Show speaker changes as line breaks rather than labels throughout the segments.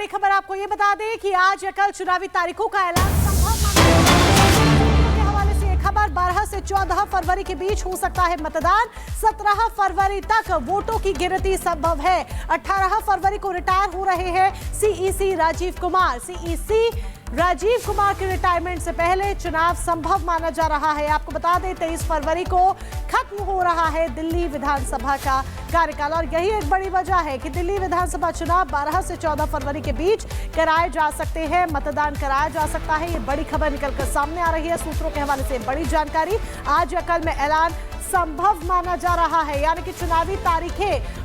बड़ी खबर आपको ये बता दें कि आज या कल चुनावी तारीखों का ऐलान संभव के हवाले से खबर 12 से 14 फरवरी के बीच हो सकता है मतदान। 17 फरवरी तक वोटों की गिनती संभव है। 18 फरवरी को रिटायर हो रहे हैं सीईसी राजीव कुमार। सीईसी राजीव कुमार के रिटायरमेंट से पहले चुनाव संभव माना जा रहा है। आपको बता दें 23 फरवरी को खत्म हो रहा है दिल्ली विधानसभा का कार्यकाल और यही एक बड़ी वजह है कि दिल्ली विधानसभा चुनाव 12 से 14 फरवरी के बीच कराए जा सकते हैं, मतदान कराया जा सकता है। ये बड़ी खबर निकलकर सामने आ रही है। सूत्रों के हवाले से बड़ी जानकारी, आज या कल में ऐलान संभव माना जा रहा है। यानी कि चुनावी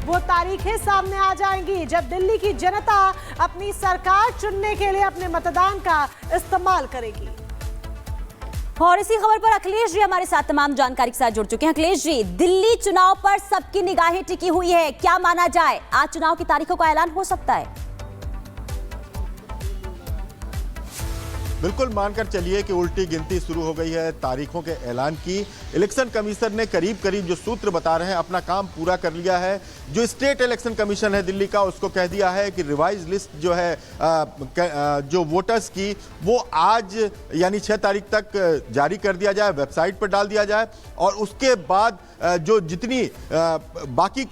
वो तारीखें सामने आ जाएंगी जब दिल्ली की जनता अपनी सरकार चुनने के लिए अपने मतदान का इस्तेमाल करेगी।
और इसी खबर पर अखिलेश जी हमारे साथ तमाम जानकारी के साथ जुड़ चुके हैं। अखिलेश जी, दिल्ली चुनाव पर सबकी निगाहें टिकी हुई है, क्या माना जाए आज चुनाव की तारीखों का ऐलान हो सकता है?
बिल्कुल मानकर चलिए कि उल्टी गिनती शुरू हो गई है तारीखों के ऐलान की। इलेक्शन कमीशन ने करीब करीब जो सूत्र बता रहे हैं अपना काम पूरा कर लिया है। जो स्टेट इलेक्शन कमीशन है दिल्ली का, उसको कह दिया है कि रिवाइज लिस्ट जो है जो वोटर्स की वो आज यानी 6 तारीख तक जारी कर दिया जाए, वेबसाइट पर डाल दिया जाए और उसके बाद जो जितनी बाकी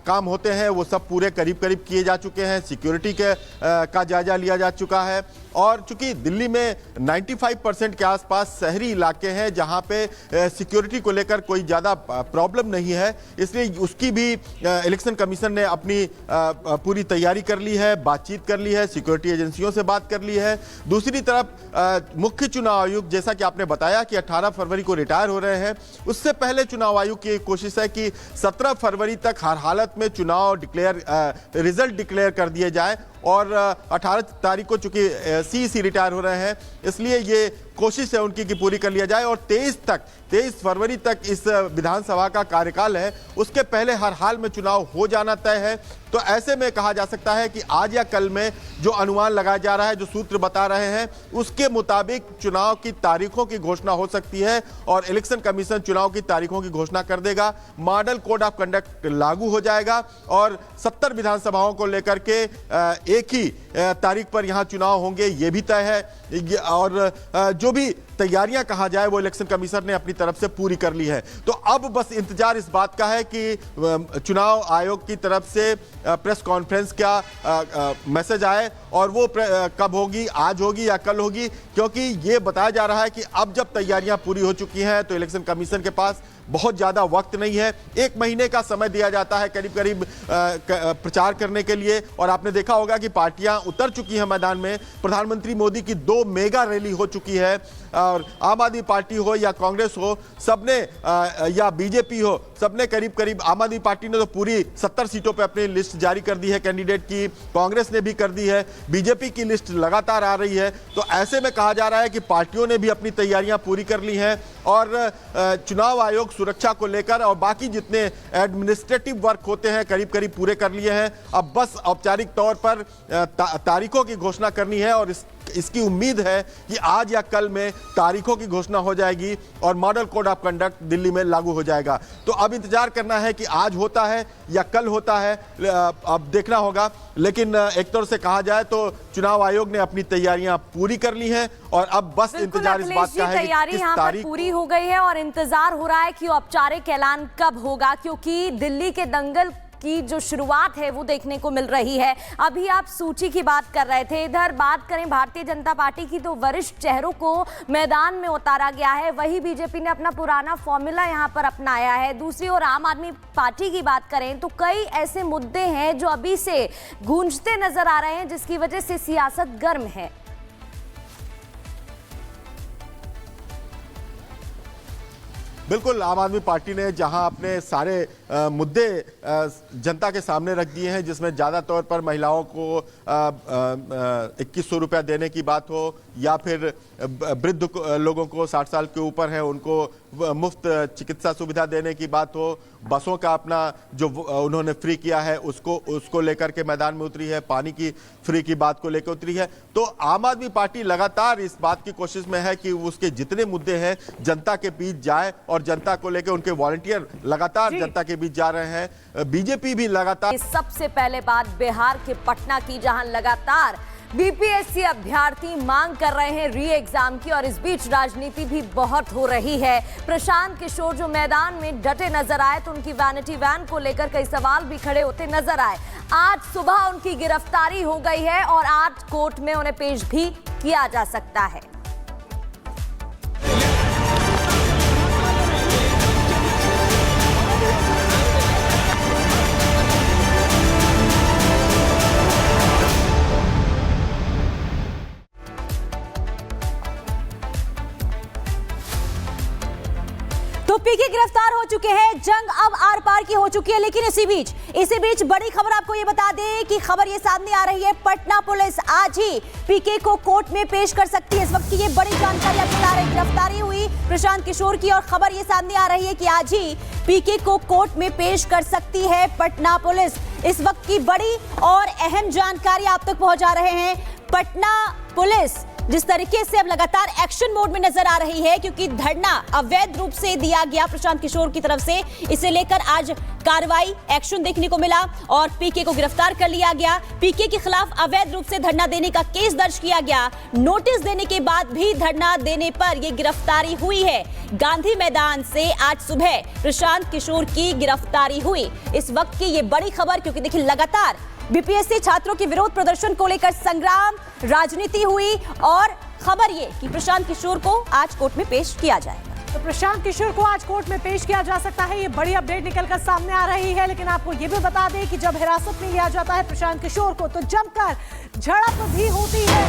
काम होते हैं वो सब पूरे करीब करीब किए जा चुके हैं। सिक्योरिटी का जायजा लिया जा चुका है और चूंकि दिल्ली में 95% के आसपास शहरी इलाके हैं जहां पे सिक्योरिटी को लेकर कोई ज़्यादा प्रॉब्लम नहीं है, इसलिए उसकी भी इलेक्शन कमीशन ने अपनी पूरी तैयारी कर ली है, बातचीत कर ली है, सिक्योरिटी एजेंसियों से बात कर ली है। दूसरी तरफ मुख्य चुनाव आयुक्त, जैसा कि आपने बताया कि 18 फरवरी को रिटायर हो रहे हैं, उससे पहले चुनाव आयोग की एक कोशिश है कि 17 फरवरी तक हर हालत में चुनाव रिजल्ट डिक्लेयर कर दिए जाए और 18 तारीख को चूंकि सीईसी रिटायर हो रहे हैं इसलिए ये कोशिश है उनकी कि पूरी कर लिया जाए और 23 फरवरी तक इस विधानसभा का कार्यकाल है, उसके पहले हर हाल में चुनाव हो जाना तय है। तो ऐसे में कहा जा सकता है कि आज या कल में जो अनुमान लगाया जा रहा है, जो सूत्र बता रहे हैं, उसके मुताबिक चुनाव की तारीखों की घोषणा हो सकती है और इलेक्शन कमीशन चुनाव की तारीखों की घोषणा कर देगा। मॉडल कोड ऑफ कंडक्ट लागू हो जाएगा और 70 विधानसभाओं को लेकर के एक ही तारीख पर यहां चुनाव होंगे, ये भी तय है और जो भी तैयारियां कहा जाए वो इलेक्शन कमीशन ने अपनी तरफ से पूरी कर ली है। तो अब बस इंतजार इस बात का है कि चुनाव आयोग की तरफ से प्रेस कॉन्फ्रेंस का मैसेज आए और वो कब होगी, आज होगी या कल होगी, क्योंकि ये बताया जा रहा है कि अब जब तैयारियां पूरी हो चुकी हैं तो इलेक्शन कमीशन के पास बहुत ज़्यादा वक्त नहीं है। 1 महीने का समय दिया जाता है करीब करीब प्रचार करने के लिए और आपने देखा होगा कि पार्टियां उतर चुकी हैं मैदान में। प्रधानमंत्री मोदी की 2 मेगा रैली हो चुकी है और आम आदमी पार्टी हो या कांग्रेस हो, सबने या बीजेपी हो, सबने करीब करीब, आम आदमी पार्टी ने तो पूरी 70 सीटों पर अपनी लिस्ट जारी कर दी है कैंडिडेट की, कांग्रेस ने भी कर दी है, बीजेपी की लिस्ट लगातार आ रही है। तो ऐसे में कहा जा रहा है कि पार्टियों ने भी अपनी तैयारियां पूरी कर ली हैं और चुनाव आयोग सुरक्षा को लेकर और बाकी जितने एडमिनिस्ट्रेटिव वर्क होते हैं करीब करीब पूरे कर लिए हैं। अब बस औपचारिक तौर पर तारीखों की घोषणा करनी है और इसकी उम्मीद है कि आज या कल में तारीखों की घोषणा हो जाएगी और model code of conduct Delhi में लागू हो जाएगा। तो अब इंतजार करना है कि आज होता है या कल होता है, अब देखना होगा। लेकिन एक तौर से कहा जाए तो चुनाव आयोग ने अपनी तैयारियां पूरी कर ली हैं और अब बस इंतजार इस बात का है कि किस तारीख
पूरी हो गई है और इंतजार हो रहा है कि औपचारिक ऐलान कब होगा, क्योंकि दिल्ली के दंगल की जो शुरुआत है वो देखने को मिल रही है। अभी आप सूची की बात कर रहे थे, इधर बात करें भारतीय जनता पार्टी की तो वरिष्ठ चेहरों को मैदान में उतारा गया है, वही बीजेपी ने अपना पुराना फॉर्मूला यहां पर अपनाया है। दूसरी ओर आम आदमी पार्टी की बात करें तो कई ऐसे मुद्दे हैं जो अभी से गूंजते नजर आ रहे हैं जिसकी वजह से सियासत गर्म है।
बिल्कुल, आम आदमी पार्टी ने जहां अपने सारे मुद्दे जनता के सामने रख दिए हैं, जिसमें ज़्यादा तौर पर महिलाओं को 2100 रुपया देने की बात हो या फिर वृद्ध लोगों को 60 साल के ऊपर हैं उनको मुफ्त चिकित्सा सुविधा देने की बात हो, बसों का अपना जो उन्होंने फ्री किया है उसको लेकर के मैदान में उतरी है, पानी की फ्री की बात को लेकर उतरी है। तो आम आदमी पार्टी लगातार इस बात की कोशिश में है कि उसके जितने मुद्दे हैं जनता के बीच जाए और जनता को लेकर उनके वॉलंटियर लगातार जनता के बीच जा रहे हैं। बीजेपी भी लगातार।
सबसे पहले बात बिहार के पटना की, जहां लगातार बीपीएससी अभ्यर्थी मांग कर रहे हैं री एग्जाम की, और इस बीच राजनीति भी बहुत हो रही है। प्रशांत किशोर जो मैदान में डटे नजर आए तो उनकी वैनिटी वैन को लेकर कई सवाल भी खड़े होते नजर आए। आज सुबह उनकी गिरफ्तारी हो गई है और आज कोर्ट में उन्हें पेश भी किया जा सकता है।
तो पीके गिरफ्तार हो चुके हैं, जंग अब आर पार की हो चुकी है। लेकिन इसी बीच बड़ी खबर आपको ये बता दें कि खबर ये सामने आ रही है, पटना पुलिस आज ही पीके को कोर्ट में पेश कर सकती है। इस वक्त की ये बड़ी जानकारी आपको बता रहे हैं। गिरफ्तारी हुई प्रशांत किशोर की और खबर ये सामने आ रही है कि आज ही पीके को कोर्ट में पेश कर सकती है पटना पुलिस। इस वक्त की बड़ी और अहम जानकारी आप तक पहुंचा रहे हैं। पटना पुलिस जिस तरीके से अब लगातार एक्शन मोड में नजर आ रही है, क्योंकि धरना अवैध रूप से दिया गया प्रशांत किशोर की तरफ से, इसे लेकर आज कार्रवाई एक्शन देखने को मिला और पीके को गिरफ्तार कर लिया गया। पीके के खिलाफ अवैध रूप से धरना देने का केस दर्ज किया गया। नोटिस देने के बाद भी धरना देने पर यह गिरफ्तारी हुई है। गांधी मैदान से आज सुबह प्रशांत किशोर की गिरफ्तारी हुई। इस वक्त की ये बड़ी खबर, क्योंकि देखिए लगातार बीपीएससी छात्रों के विरोध प्रदर्शन को लेकर संग्राम, राजनीति हुई और खबर ये कि प्रशांत किशोर को आज कोर्ट में पेश किया जाएगा।
तो प्रशांत किशोर को आज कोर्ट में पेश किया जा सकता है, ये बड़ी अपडेट निकलकर सामने आ रही है। लेकिन आपको ये भी बता दें कि जब हिरासत में लिया जाता है प्रशांत किशोर को तो जमकर झड़प भी होती है।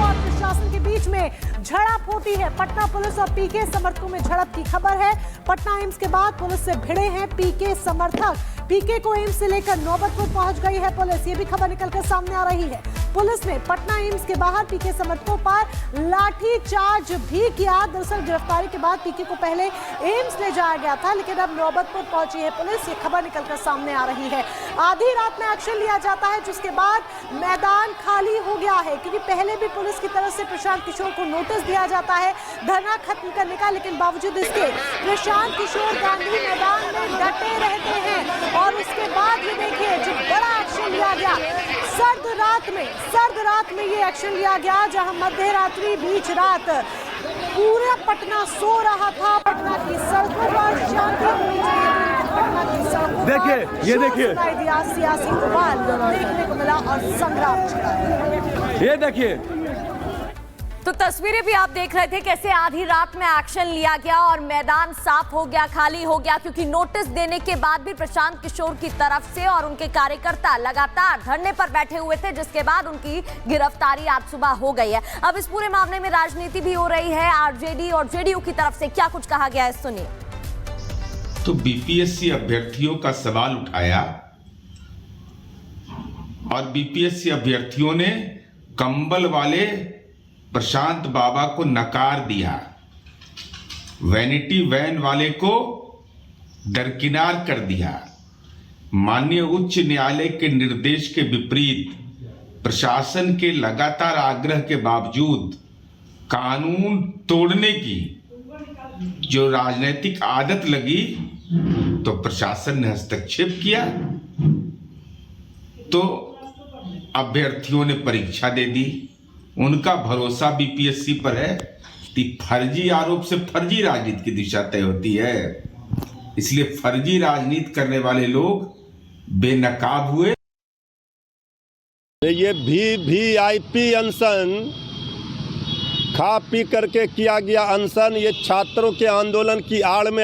और प्रशासन के बीच में झड़प होती है। पटना पुलिस और पीके समर्थकों में झड़प की खबर है। पटना एम्स के बाद पुलिस से भिड़े हैं पीके समर्थक। पीके को एम्स से लेकर नौबतपुर पहुंच गई है पुलिस, ये भी खबर निकलकर सामने आ रही है। पुलिस ने पटना एम्स के बाहर पीके समर्थकों पर लाठीचार्ज भी किया। दरअसल गिरफ्तारी के बाद पीके को पहले एम्स ले जाया गया था, लेकिन अब नौबतपुर पहुंची है पुलिस, ये खबर निकलकर सामने आ रही है। आधी रात में एक्शन लिया जाता है, जिसके बाद मैदान खाली हो गया है, क्योंकि पहले भी पुलिस की तरफ से प्रशांत किशोर को नोटिस दिया जाता है धरना खत्म करने का, लेकिन बावजूद इसके प्रशांत किशोर गांधी मैदान में डटे रहते हैं। और उसके बाद ये देखिए जो बड़ा एक्शन लिया गया, सर्द रात में ये एक्शन लिया गया, जहां मध्य रात्रि बीच रात पूरा पटना सो रहा था। पटना की सड़कों पर शांति होनी चाहिए, पटना की सड़कों पर ये देखिए दिया सियासी उबाल देखने को मिला और संग्राम छिड़ा।
ये देखिए
तो तस्वीरें भी आप देख रहे थे कैसे आधी रात में एक्शन लिया गया और मैदान साफ हो गया, खाली हो गया, क्योंकि नोटिस देने के बाद भी प्रशांत किशोर की तरफ से और उनके कार्यकर्ता लगातार धरने पर बैठे हुए थे, जिसके बाद उनकी गिरफ्तारी आज सुबह हो गई है। अब इस पूरे मामले में राजनीति भी हो रही है। आरजेडी और जेडीयू की तरफ से क्या कुछ कहा गया है, सुनिए।
तो बीपीएससी अभ्यर्थियों का सवाल उठाया और बीपीएससी अभ्यर्थियों ने कंबल वाले प्रशांत बाबा को नकार दिया, वैनिटी वैन वाले को दरकिनार कर दिया। माननीय उच्च न्यायालय के निर्देश के विपरीत प्रशासन के लगातार आग्रह के बावजूद कानून तोड़ने की जो राजनीतिक आदत लगी, तो प्रशासन ने हस्तक्षेप किया। तो अभ्यर्थियों ने परीक्षा दे दी। उनका भरोसा बीपीएससी पर है कि फर्जी आरोप से फर्जी राजनीति की दिशा तय होती है, इसलिए फर्जी राजनीति करने वाले लोग बेनकाब हुए।
ये वीवीआईपी अनशन खा पी करके किया गया अनशन, ये छात्रों के आंदोलन की आड़ में